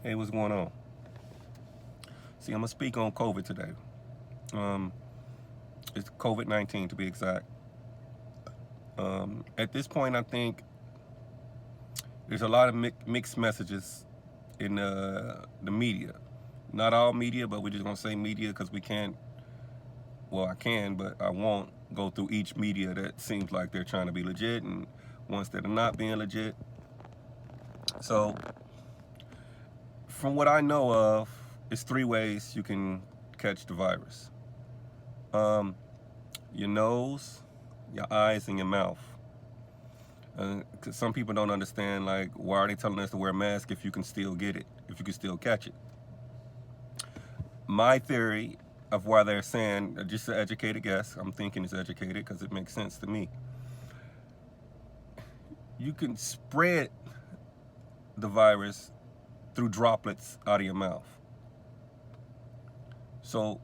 Hey, what's going on? See, I'm gonna speak on COVID today. Um, it's COVID-19 to be exact. At this point, I think there's a lot of mixed messages in the media. Not all media, but we're just gonna say media because we can't. Well, I can, but I won't go through each media that seems like they're trying to be legit and ones that are not being legit. So, from what I know of, it's three ways you can catch the virus. Um, your nose, your eyes, and your mouth. 'Cause some people don't understand, like, why are they telling us to wear a mask if you can still get it, if you can still catch it? My theory of why they're saying, just an educated guess, I'm thinking it's educated because it makes sense to me. You can spread the virus through droplets out of your mouth. So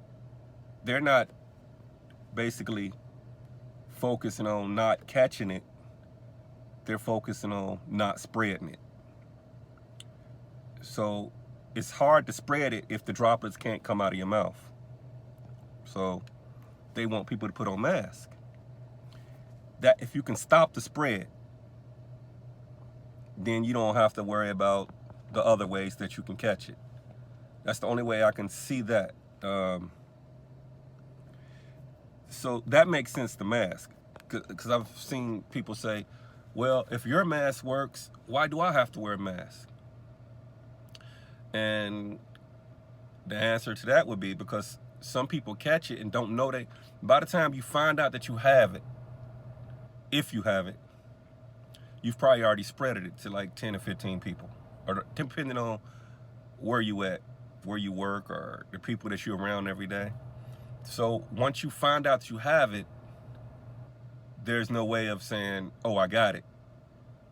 they're not basically focusing on not catching it, they're focusing on not spreading it. So it's hard to spread it if the droplets can't come out of your mouth. So they want people to put on masks. That if you can stop the spread, then you don't have to worry about the other ways that you can catch it. That's the only way I can see that. So that makes sense to mask, because I've seen people say, well, if your mask works, why do I have to wear a mask? And the answer to that would be because some people catch it and don't know they, by the time you find out that you have it, if you have it, you've probably already spread it to like 10 or 15 people, or depending on where you at, where you work, or the people that you're around every day. So once you find out that you have it, there's no way of saying, oh, I got it,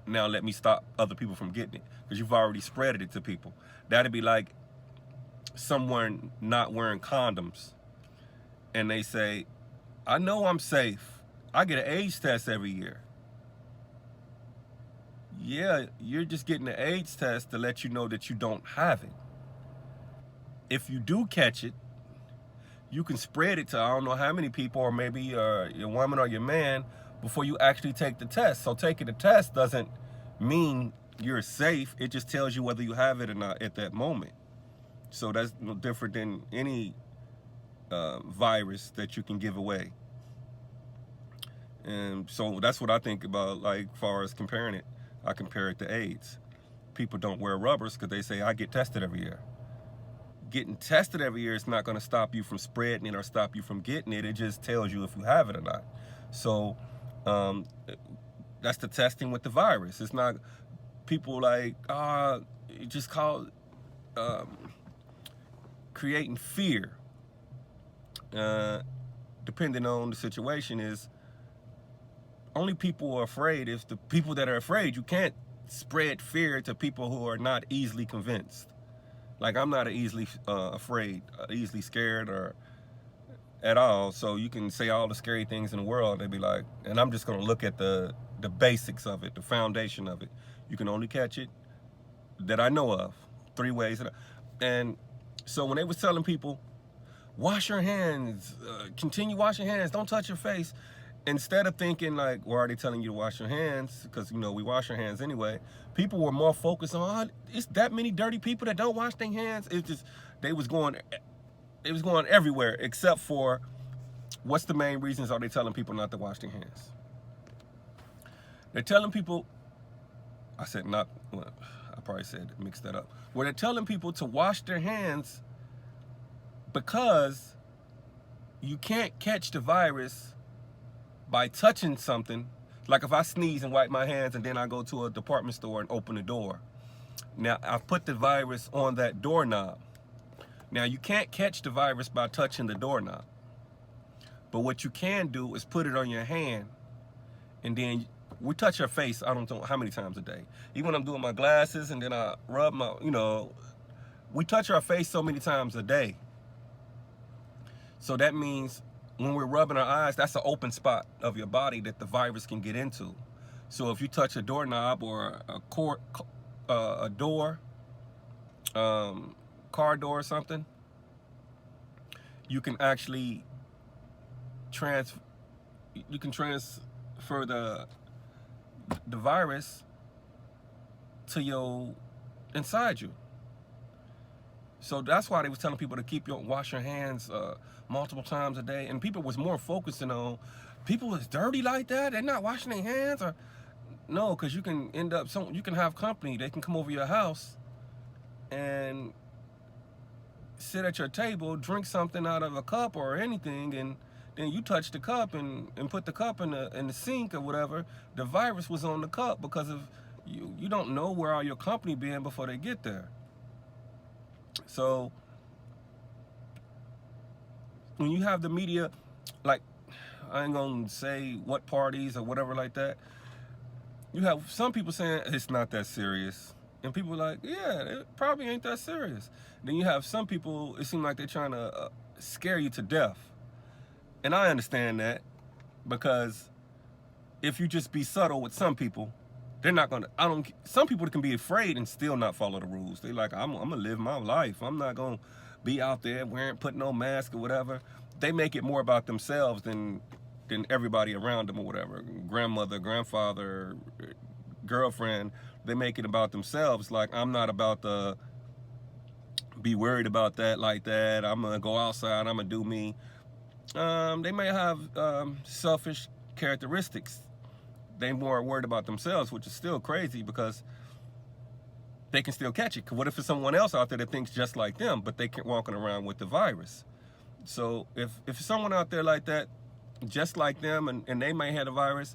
now let me stop other people from getting it, because you've already spread it to people. That'd be like someone not wearing condoms and they say, I know I'm safe, I get an AIDS test every year. Yeah, you're just getting an AIDS test to let you know that you don't have it. If you do catch it, you can spread it to I don't know how many people, or maybe your woman or your man, before you actually take the test. So taking the test doesn't mean you're safe. It just tells you whether you have it or not at that moment. So that's no different than any virus that you can give away. And so that's what I think about, like, far as comparing it. I compare it to AIDS. People don't wear rubbers because they say, I get tested every year. Getting tested every year is not going to stop you from spreading it or stop you from getting it. It just tells you if you have it or not. So that's the testing with the virus. It's not people like, it just called creating fear. Depending on the situation, is only people are afraid if the people that are afraid. You can't spread fear to people who are not easily convinced. Like, I'm not easily afraid, easily scared, or at all. So you can say all the scary things in the world, they'd be like, and I'm just gonna look at the basics of it, the foundation of it. You can only catch it, that I know of, three ways. And so when they was telling people, wash your hands, continue washing your hands, don't touch your face, instead of thinking like, why are they telling you to wash your hands? Because, you know, we wash our hands anyway. People were more focused on, it's that many dirty people that don't wash their hands. It's just, it was going everywhere, except for, what's the main reasons are they telling people not to wash their hands? They're telling people, I said not, well, I probably said, mixed that up. Well, they're telling people to wash their hands because you can't catch the virus by touching something. Like if I sneeze and wipe my hands and then I go to a department store and open the door. Now, I've put the virus on that doorknob. Now, you can't catch the virus by touching the doorknob. But what you can do is put it on your hand, and then we touch our face, I don't know how many times a day. Even when I'm doing my glasses and then I rub my, we touch our face so many times a day. So that means when we're rubbing our eyes, that's an open spot of your body that the virus can get into. So if you touch a doorknob or a door, car door or something, you can actually trans you can transfer the virus to your inside you. So that's why they was telling people to wash your hands multiple times a day, and people was more focusing on people is dirty like that. They're not washing their hands, or no, because you can end up you can have company. They can come over your house and sit at your table, drink something out of a cup or anything, and then you touch the cup and put the cup in the sink or whatever. The virus was on the cup because of you don't know where all your company been before they get there. So when you have the media, like, I ain't gonna say what parties or whatever like that, you have some people saying it's not that serious, and people are like, yeah, it probably ain't that serious. Then you have some people, it seems like they're trying to scare you to death. And I understand that, because if you just be subtle with some people, they're not gonna, some people can be afraid and still not follow the rules. They like, I'm gonna live my life. I'm not gonna be out there putting no mask or whatever. They make it more about themselves than everybody around them or whatever. Grandmother, grandfather, girlfriend, they make it about themselves. Like, I'm not about to be worried about that like that. I'm gonna go outside, I'm gonna do me. They may have selfish characteristics. They more worried about themselves, which is still crazy, because they can still catch it. 'Cause what if it's someone else out there that thinks just like them, but they can't walking around with the virus? So if someone out there like that, just like them, and they may have the virus,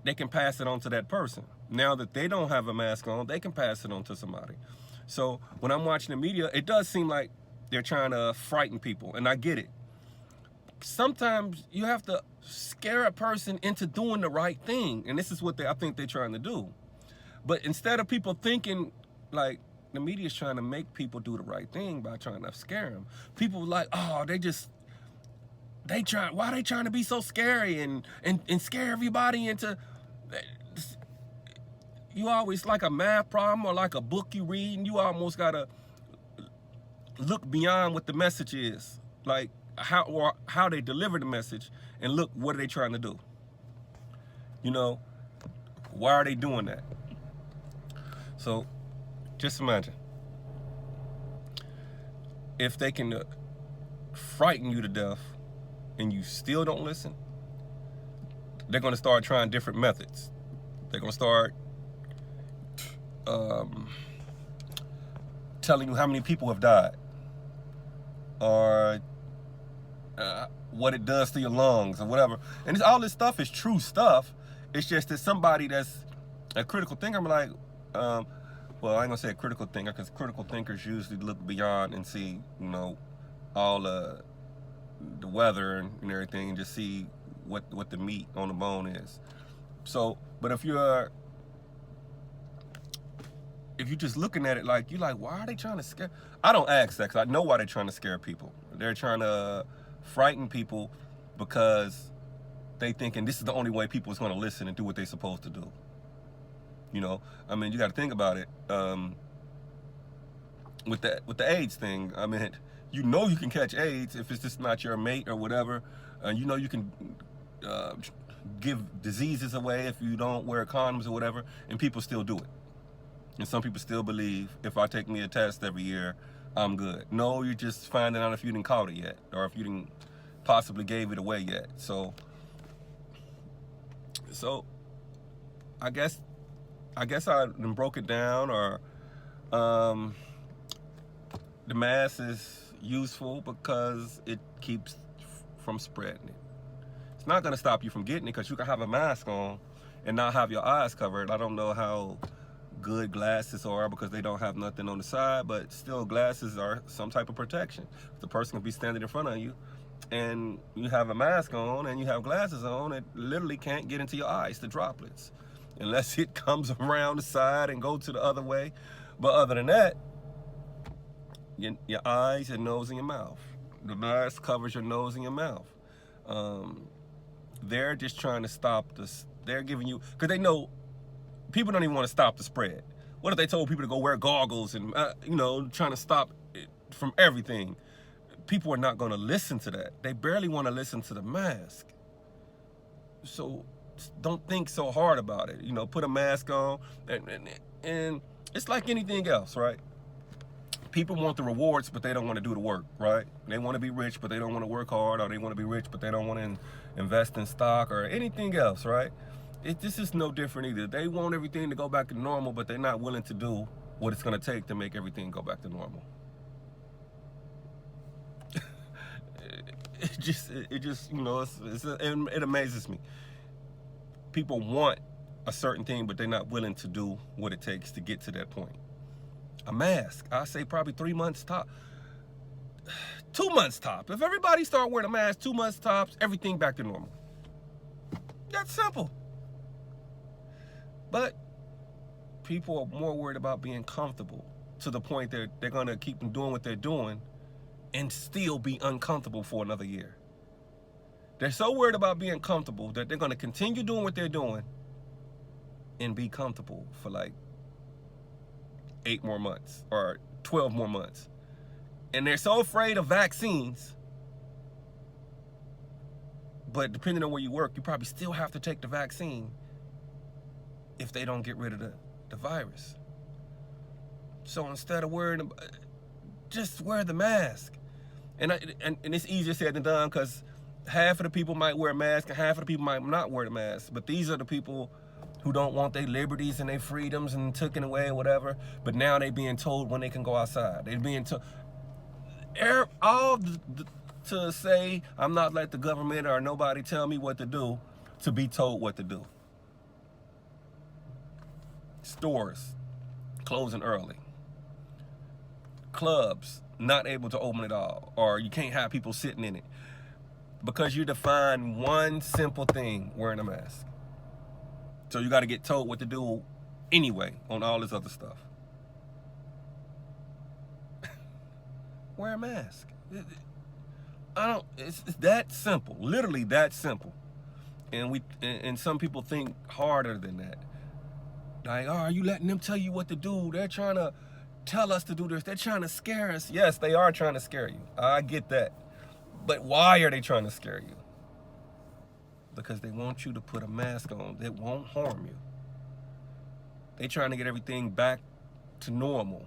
they can pass it on to that person. Now that they don't have a mask on, they can pass it on to somebody. So when I'm watching the media, it does seem like they're trying to frighten people, and I get it. Sometimes you have to scare a person into doing the right thing, and this is what I think they're trying to do. But instead of people thinking, like, the media's trying to make people do the right thing by trying to scare them, people like, oh, why they trying to be so scary and scare everybody into, you always, like a math problem or like a book you read, and you almost gotta look beyond what the message is, like how they deliver the message, and look, what are they trying to do? You know, why are they doing that? So just imagine if they can frighten you to death and you still don't listen. They're going to start trying different methods. They're going to start telling you how many people have died, or what it does to your lungs or whatever. And all this stuff is true stuff. It's just that somebody that's a critical thinker, I'm like, well, I ain't gonna say a critical thinker, because critical thinkers usually look beyond and see, you know, all the weather and everything, and just see what the meat on the bone is. So, but if you're just looking at it like, you're like, why are they trying to scare? I don't ask that, because I know why they're trying to scare people. They're trying to frighten people because they thinking this is the only way people is going to listen and do what they're supposed to do. You know, I mean, you got to think about it. With the AIDS thing, I mean, you know you can catch AIDS if it's just not your mate or whatever. You know you can give diseases away if you don't wear condoms or whatever, and people still do it. And some people still believe, if I take me a test every year, I'm good. No, you're just finding out if you didn't caught it yet, or if you didn't possibly gave it away yet. So I guess I broke it down, or the mask is useful because it keeps from spreading it. It's not going to stop you from getting it, because you can have a mask on and not have your eyes covered. I don't know how good glasses are, because they don't have nothing on the side, but still, glasses are some type of protection. The person can be standing in front of you and you have a mask on and you have glasses on, it literally can't get into your eyes, the droplets, unless it comes around the side and go to the other way. But other than that, your eyes, your nose, and your mouth. The mask covers your nose and your mouth. They're just trying to stop this. They're giving you, because they know people don't even want to stop the spread. What if they told people to go wear goggles and, you know, trying to stop it from everything? People are not going to listen to that. They barely want to listen to the mask. So don't think so hard about it. You know, put a mask on, and it's like anything else, right? People want the rewards, but they don't want to do the work, right? They want to be rich, but they don't want to work hard, or they want to be rich, but they don't want to invest in stock or anything else, right? This is no different either. They want everything to go back to normal, but they're not willing to do what it's going to take to make everything go back to normal. It just, you know, it amazes me. People want a certain thing, but they're not willing to do what it takes to get to that point. A mask, I say probably 3 months top, 2 months top. If everybody start wearing a mask, 2 months tops, everything back to normal. That's simple. But people are more worried about being comfortable to the point that they're gonna keep doing what they're doing and still be uncomfortable for another year. They're so worried about being comfortable that they're gonna continue doing what they're doing and be comfortable for like 8 more months or 12 more months. And they're so afraid of vaccines, but depending on where you work, you probably still have to take the vaccine if they don't get rid of the virus. So instead of wearing, just wear the mask. And it's easier said than done, because half of the people might wear a mask and half of the people might not wear the mask. But these are the people who don't want their liberties and their freedoms and taken away or whatever. But now they being told when they can go outside. They're being told, to say, I'm not let the government or nobody tell me what to do, to be told what to do. Stores closing early. Clubs not able to open at all, or you can't have people sitting in it because you define one simple thing: wearing a mask. So you got to get told what to do anyway on all this other stuff. Wear a mask. It's that simple, literally that simple. And some people think harder than that. Like, oh, are you letting them tell you what to do? They're trying to tell us to do this. They're trying to scare us. Yes, they are trying to scare you. I get that. But why are they trying to scare you? Because they want you to put a mask on that won't harm you. They're trying to get everything back to normal.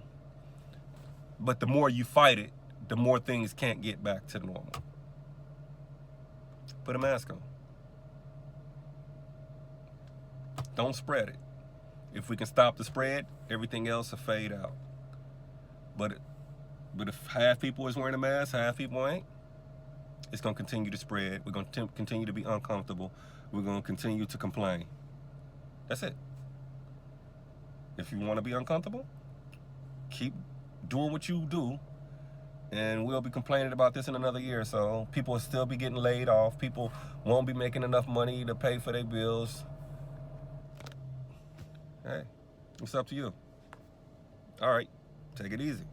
But the more you fight it, the more things can't get back to normal. Put a mask on. Don't spread it. If we can stop the spread, everything else will fade out. But if half people is wearing a mask, half people ain't, it's going to continue to spread. We're going to continue to be uncomfortable. We're going to continue to complain. That's it. If you want to be uncomfortable, keep doing what you do, and we'll be complaining about this in another year or so. People will still be getting laid off. People won't be making enough money to pay for their bills. Hey, it's up to you. All right, take it easy.